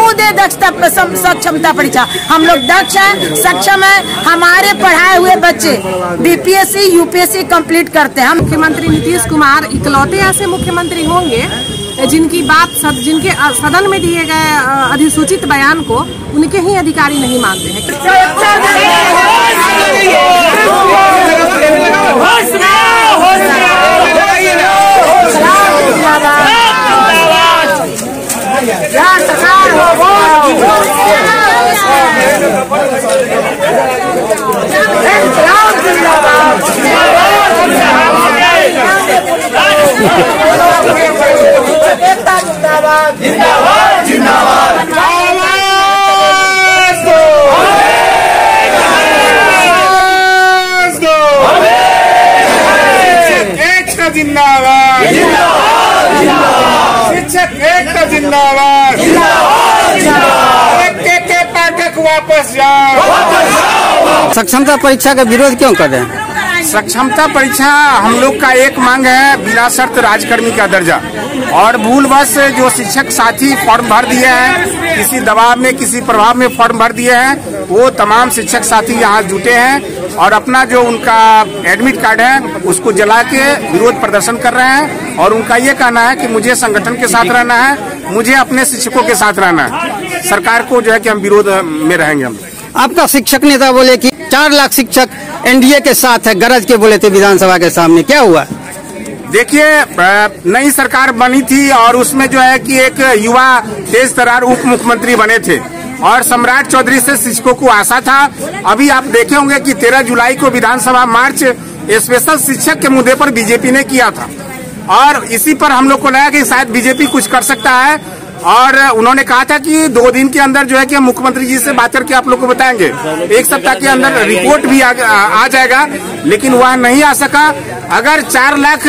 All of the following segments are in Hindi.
क्यों दे दक्षता सक्षमता परीक्षा? हम लोग दक्ष हैं, सक्षम हैं, हमारे पढ़ाए हुए बच्चे बीपीएससी यूपीएससी कंप्लीट करते हैं। मुख्यमंत्री नीतीश कुमार इकलौते ऐसे मुख्यमंत्री होंगे जिनकी बात जिनके सदन में दिए गए अधिसूचित बयान को उनके ही अधिकारी नहीं मानते हैं। जिंदाबाद जिंदाबाद शिक्षक एकता जिंदाबाद, के पाठक वापस जाओ। सक्षमता परीक्षा का विरोध क्यों कर रहे हैं? सक्षमता परीक्षा हम लोग का एक मांग है बिना शर्त राजकर्मी का दर्जा, और भूलवश जो शिक्षक साथी फॉर्म भर दिए हैं, किसी दबाव में किसी प्रभाव में फॉर्म भर दिए हैं, वो तमाम शिक्षक साथी यहाँ जुटे हैं और अपना जो उनका एडमिट कार्ड है उसको जला के विरोध प्रदर्शन कर रहे हैं। और उनका ये कहना है कि मुझे संगठन के साथ रहना है, मुझे अपने शिक्षकों के साथ रहना है, सरकार को जो है कि हम विरोध में रहेंगे। हम आपका शिक्षक नेता बोले कि 4 लाख शिक्षक एनडीए के साथ है, गरज के बोले थे विधानसभा के सामने, क्या हुआ? देखिए, नई सरकार बनी थी और उसमें जो है कि एक युवा तेज तर्रार उप मुख्यमंत्री बने थे और सम्राट चौधरी से शिक्षकों को आशा था। अभी आप देखे होंगे कि 13 जुलाई को विधानसभा मार्च स्पेशल शिक्षक के मुद्दे पर बीजेपी ने किया था और इसी पर हम लोग को लगा कि शायद बीजेपी कुछ कर सकता है और उन्होंने कहा था कि 2 दिन के अंदर जो है कि हम मुख्यमंत्री जी से बात करके आप लोग को बताएंगे, 1 सप्ताह के अंदर रिपोर्ट भी आ जाएगा, लेकिन वह नहीं आ सका। अगर 4 लाख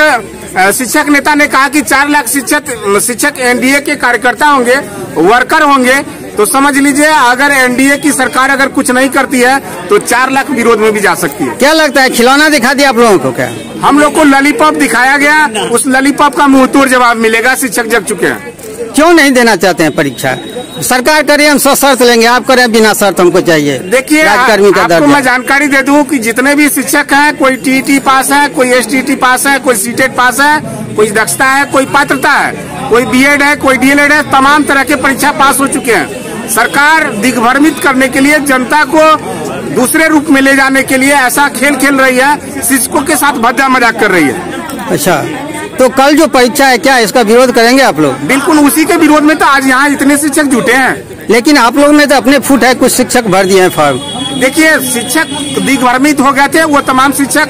शिक्षक नेता ने कहा कि 4 लाख शिक्षक एनडीए के कार्यकर्ता होंगे, वर्कर होंगे, तो समझ लीजिए अगर एनडीए की सरकार अगर कुछ नहीं करती है तो 4 लाख विरोध में भी जा सकती है। क्या लगता है, खिलौना दिखा दिया आप लोगों को? क्या हम लोग को लॉलीपॉप दिखाया गया, उस लॉलीपॉप का मुंहतोड़ जवाब मिलेगा। शिक्षक जग चुके हैं। क्यों नहीं देना चाहते हैं परीक्षा? सरकार करे हम शर्त लेंगे, आप करें बिना शर्त हमको चाहिए। देखिए, आपको मैं जानकारी दे दूं कि जितने भी शिक्षक हैं, कोई टीईटी पास है, कोई एसटीटी पास है, कोई सीटेट पास है, कोई दक्षता है, कोई पात्रता है, कोई बीएड है, कोई डीएलएड है, तमाम तरह के परीक्षा पास हो चुके हैं। सरकार दिग्भ्रमित करने के लिए, जनता को दूसरे रूप में ले जाने के लिए ऐसा खेल खेल रही है, शिक्षकों के साथ भद्दा मजाक कर रही है। अच्छा, तो कल जो परीक्षा है क्या इसका विरोध करेंगे आप लोग? बिल्कुल, उसी के विरोध में तो आज यहाँ इतने शिक्षक जुटे हैं। लेकिन आप लोगों ने तो अपने फुट है, कुछ शिक्षक भर दिए हैं फॉर्म। देखिए, शिक्षक दिग्भ्रमित हो गए थे, वो तमाम शिक्षक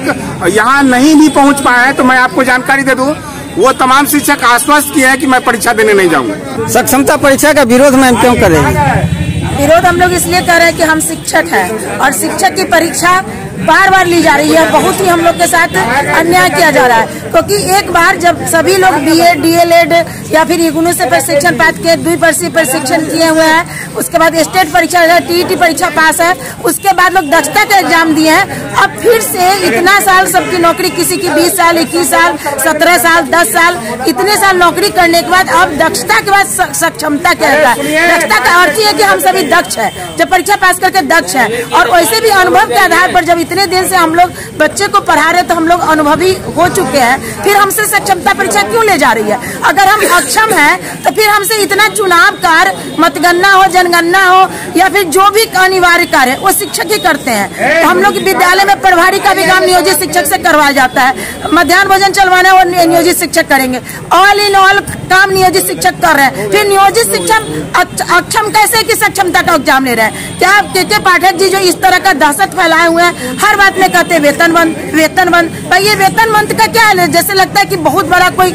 यहाँ नहीं भी पहुँच पाए हैं। तो मैं आपको जानकारी दे दूं, वो तमाम शिक्षक आश्वस्त किए हैं कि मैं परीक्षा देने नहीं जाऊंगा। सक्षमता परीक्षा का विरोध मैम क्यों कर रहे हैं? विरोध हम लोग इसलिए कर रहे हैं कि हम शिक्षक हैं और शिक्षक की परीक्षा बार बार ली जा रही है। बहुत ही हम लोग के साथ अन्याय किया जा रहा है, क्योंकि एक बार जब सभी लोग बीएड डीएलएड या फिर इग्नू से प्रशिक्षण प्राप्त किए, द्विवर्षीय प्रशिक्षण किए हुए हैं, उसके बाद स्टेट परीक्षा है, टीईटी परीक्षा पास है, उसके बाद लोग दक्षता का एग्जाम दिए हैं। अब फिर से इतना साल सबकी नौकरी, किसी की 20 साल 21 साल 17 साल 10 साल, इतने साल नौकरी करने के बाद अब दक्षता के बाद सक्षमता क्या रहता है? दक्षता का अर्थ है कि हम सभी दक्ष है, जब परीक्षा पास करके दक्ष है। और वैसे भी अनुभव के आधार पर जब इतने दिन से हम लोग बच्चे को पढ़ा रहे तो हम लोग अनुभवी हो चुके हैं, फिर हमसे सक्षमता परीक्षा क्यों ले जा रही है? अगर हम अक्षम हैं तो फिर हमसे इतना चुनाव कार्य, मतगणना हो, जनगणना हो या फिर जो भी अनिवार्य कार्य वो शिक्षक ही करते हैं। तो हम लोग विद्यालय में प्रभारी का भी काम नियोजित शिक्षक से करवाया जाता है, मध्याह्न भोजन चलवाना वो नियोजित शिक्षक करेंगे, ऑल इन ऑल काम नियोजित शिक्षक कर रहे हैं। फिर नियोजित शिक्षक अक्षम कैसे कि सक्षमता का एग्जाम ले रहे हैं? क्या के पाठक जी जो इस तरह का दहशत फैलाए हुए हैं, हर बात में कहते हैं वेतन बंद। भाई ये वेतन बंद का क्या है? जैसे लगता है कि बहुत बड़ा कोई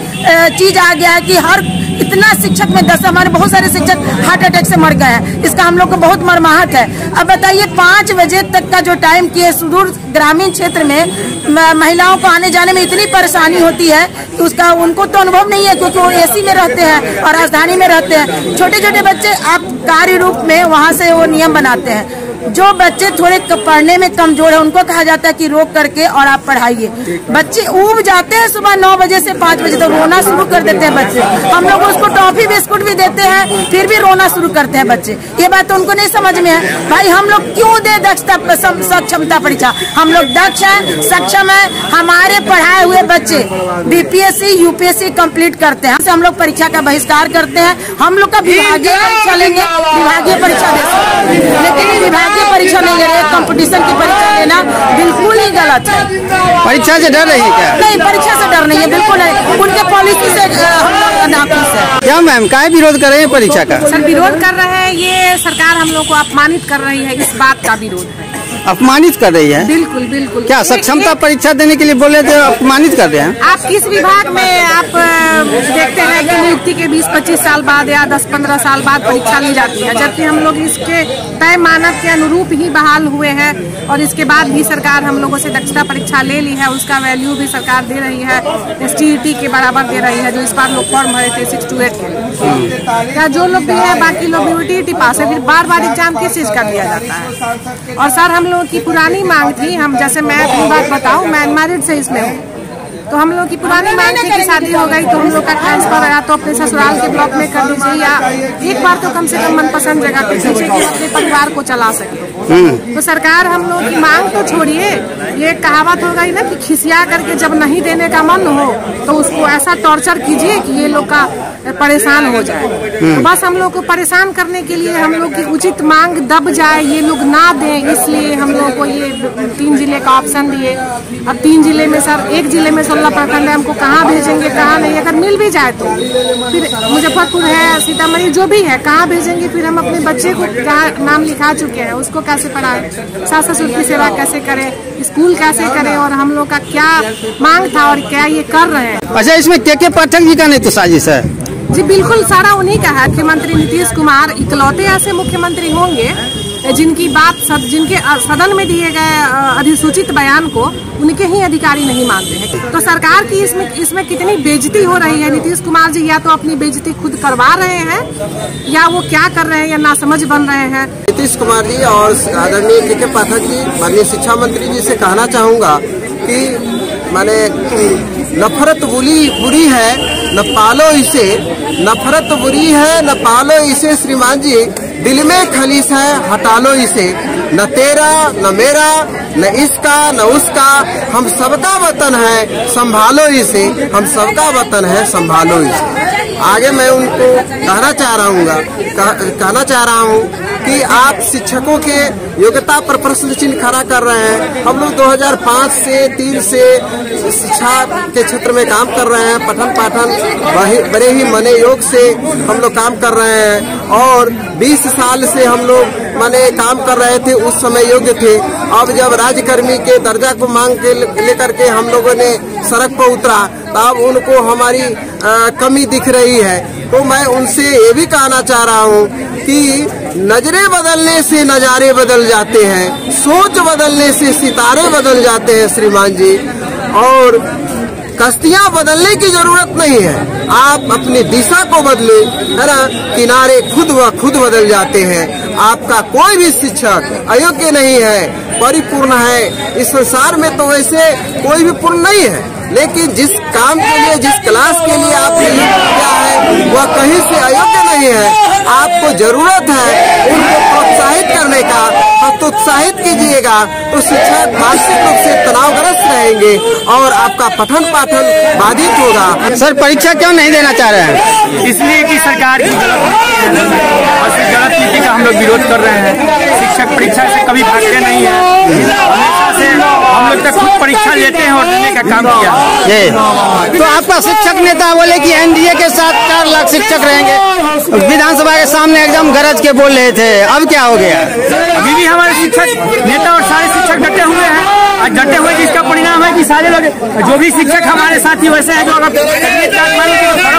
चीज आ गया है कि हर इतना शिक्षक में 10 हमारे बहुत सारे शिक्षक हार्ट अटैक से मर गए हैं। इसका हम लोग को बहुत मर्माहत है। अब बताइए 5 बजे तक का जो टाइम किए, सुदूर ग्रामीण क्षेत्र में महिलाओं को आने जाने में इतनी परेशानी होती है कि उसका उनको तो अनुभव नहीं है, क्योंकि वो एसी में रहते हैं और राजधानी में रहते हैं। छोटे छोटे बच्चे आप कार्य रूप में वहाँ से वो नियम बनाते हैं, जो बच्चे थोड़े पढ़ने में कमजोर है उनको कहा जाता है कि रोक करके और आप पढ़ाइए। बच्चे ऊब जाते हैं सुबह 9 बजे से 5 बजे तक रोना शुरू कर देते हैं बच्चे। हम लोग उसको टॉफी बिस्कुट भी देते हैं फिर भी रोना शुरू करते हैं बच्चे। ये बात तो उनको नहीं समझ में है। भाई हम लोग क्यों दे दक्षता सक्षमता परीक्षा? हम लोग दक्ष हैं, सक्षम है। हमारे पढ़ाए हुए बच्चे बीपीएससी यूपीएससी कंप्लीट करते हैं। हम लोग परीक्षा का बहिष्कार करते हैं। हम लोग का विभागीय परीक्षा लेंगे, विभागीय परीक्षा दे सकते, लेकिन विभागीय परीक्षा नहीं ले रहे। कंपटीशन की परीक्षा लेना बिल्कुल ही गलत है। परीक्षा से डर रही है क्या? नहीं, परीक्षा से डर नहीं है, बिल्कुल नहीं। उनके पॉलिसी से हम लोग नाखुश है। क्या मैम, क्या विरोध कर रहे हैं परीक्षा का? सर विरोध कर रहे हैं, ये सरकार हम लोग को अपमानित कर रही है, इस बात का विरोध है। अपमानित कर रही है? बिल्कुल बिल्कुल। क्या सक्षमता परीक्षा देने के लिए बोले थे, अपमानित कर रहे हैं? आप किस विभाग में आप देखते हैं कि नियुक्ति के 20-25 साल बाद या 10-15 साल बाद परीक्षा ली जाती है, जबकि हम लोग इसके तय मानक के अनुरूप ही बहाल हुए हैं और इसके बाद भी सरकार हम लोगों से दक्षता परीक्षा ले ली है। उसका वैल्यू भी सरकार दे रही है, STET के बराबर दे रही है, जो इस बार लोग फॉर्म भरे थे 6 to 8 के लिए। या जो लोग भी है, बाकी लोग भी TET पास है, फिर बार एग्जाम किस चीज का दिया जाता है? और सर हम लोग की पुरानी मांग थी, हम जैसे मैं अपनी बात बताऊं, मैं अनमैरिड से इसमें हूँ, तो हम लोग की पुरानी मांग थी कि शादी हो गई तो हम लोग का ट्रांसफर या तो अपने ससुराल के ब्लॉक में कर दीजिए या एक बार तो कम से कम मनपसंद जगह पे दीजिए कि अपने परिवार को चला सके। तो सरकार हम लोग की मांग तो छोड़िए, ये कहावत हो गई ना कि खिसिया करके जब नहीं देने का मन हो तो उसको ऐसा टॉर्चर कीजिए कि ये लोग का परेशान हो जाए। तो बस हम लोग को परेशान करने के लिए हम लोग की उचित मांग दब जाए, ये लोग ना दें, इसलिए हम लोग को ये 3 जिले का ऑप्शन दिए। अब 3 जिले में सर, एक जिले में 16 प्रखंड है, हमको कहाँ भेजेंगे कहाँ नहीं? अगर मिल भी जाए तो फिर मुजफ्फरपुर है, सीतामढ़ी जो भी है, कहाँ भेजेंगे? फिर हम अपने बच्चे को जहाँ नाम लिखा चुके हैं उसको कैसे पढ़ाएं? सास ससुर की सेवा कैसे करें? स्कूल कैसे करें? और हम लोग का क्या मांग था और क्या ये कर रहे हैं? अच्छा, इसमें के पाठक जी का नहीं तो साजिश है? जी बिल्कुल, सारा उन्हीं का है। मुख्यमंत्री नीतीश कुमार इकलौते ऐसे मुख्यमंत्री होंगे जिनकी बात जिनके सदन में दिए गए अधिसूचित बयान को उनके ही अधिकारी नहीं मानते हैं। तो सरकार की इसमें कितनी बेइज्जती हो रही है। नीतीश कुमार जी या तो अपनी बेइज्जती खुद करवा रहे हैं या वो क्या कर रहे हैं या नासमझ बन रहे हैं। नीतीश कुमार जी और आदरणीय के पाठक जी, माननीय शिक्षा मंत्री जी से कहना चाहूँगा कि माने नफरत बुरी है न पालो इसे, नफरत बुरी है न पालो इसे श्रीमान जी, दिल में खलीस है हटा लो इसे, न तेरा न मेरा न इसका न उसका, हम सबका वतन है संभालो इसे, हम सबका वतन है संभालो इसे। आगे मैं उनको कहना चाह रहा हूँ कि आप शिक्षकों के योग्यता पर प्रश्न चिन्ह खड़ा कर रहे हैं। हम लोग 2005 से 3 से शिक्षा के क्षेत्र में काम कर रहे हैं। पठन पाठन बड़े ही मन योग से हम लोग काम कर रहे हैं और 20 साल से हम लोग माने काम कर रहे थे, उस समय योग्य थे। अब जब राज्यकर्मी के दर्जा को मांग के लेकर के हम लोगों ने सड़क पर उतरा तब उनको हमारी कमी दिख रही है। तो मैं उनसे ये भी कहना चाह रहा हूँ कि नजरें बदलने से नजारे बदल जाते हैं, सोच बदलने से सितारे बदल जाते हैं श्रीमान जी, और कश्तियाँ बदलने की जरूरत नहीं है, आप अपनी दिशा को बदले, है ना। किनारे खुद व खुद बदल जाते हैं। आपका कोई भी शिक्षक अयोग्य नहीं है, परिपूर्ण है। इस संसार में तो वैसे कोई भी पूर्ण नहीं है, लेकिन जिस काम के लिए, जिस क्लास के लिए आपने किया है वह कहीं से अयोग्य नहीं है। आपको जरूरत है उनको प्रोत्साहित करने का, हतोत्साहित कीजिएगा तो शिक्षक मानसिक रूप से तनावग्रस्त रहेंगे और आपका पठन पाठन बाधित होगा। सर, परीक्षा क्यों नहीं देना चाह रहे हैं? इसलिए कि सरकार की गलत नीति का हम लोग विरोध कर रहे हैं। शिक्षक परीक्षा से कभी भागते नहीं है, हमेशा से हम लोग तक खुद परीक्षा लेते हैं और देने का काम किया। तो आपका शिक्षक नेता बोले कि एनडीए के साथ 4 लाख शिक्षक रहेंगे, विधानसभा के सामने एकदम गरज के बोल रहे थे, अब क्या हो गया? अभी भी हमारे शिक्षक नेता और सारे शिक्षक डटे हुए हैं और डटे हुए, जिसका परिणाम है कि सारे लोग जो भी शिक्षक हमारे साथी वैसे हैं जो फॉर्म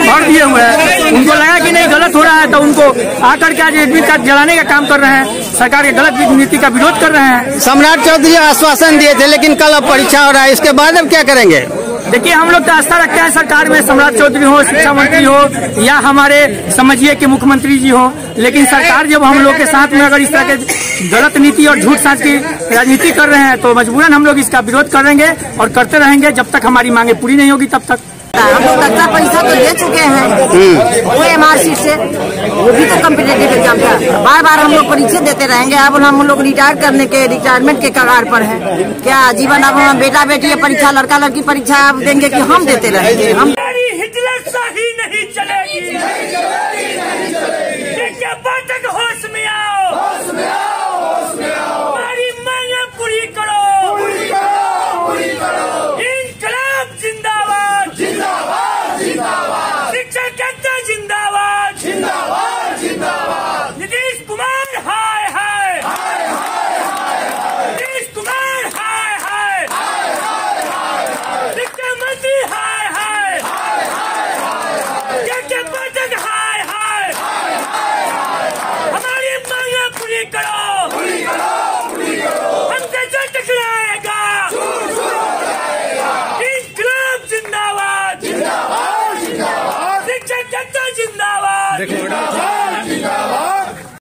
भर दिए हुए हैं, उनको लगा कि नहीं गलत हो रहा है तो उनको आकर के आज एडमिट कार्ड जलाने का काम कर रहे हैं। सरकार के गलत नीति का विरोध कर रहे हैं। सम्राट चौधरी आश्वासन दिए थे, लेकिन कल अब परीक्षा हो रहा है, इसके बाद अब क्या करेंगे? देखिए, हम लोग तो आस्था रखते हैं सरकार में, सम्राट चौधरी हो, शिक्षा मंत्री हो या हमारे समझिए कि मुख्यमंत्री जी हो, लेकिन सरकार जब हम लोग के साथ में अगर इस तरह के गलत नीति और झूठ साज की राजनीति कर रहे हैं तो मजबूरन हम लोग इसका विरोध करेंगे और करते रहेंगे जब तक हमारी मांगे पूरी नहीं होगी तब तक। हम लोग कच्चा पैसा तो दे चुके हैं OMR से, वो भी तो कम्पिटेटिव एग्जाम था, बार बार हम लोग परीक्षा देते रहेंगे। अब हम लोग रिटायरमेंट के कगार पर है क्या जीवन? अब हम बेटा बेटी परीक्षा, लड़का लड़की परीक्षा अब देंगे कि हम देते रहेंगे? हम हिटलर शाही नहीं चलेगी।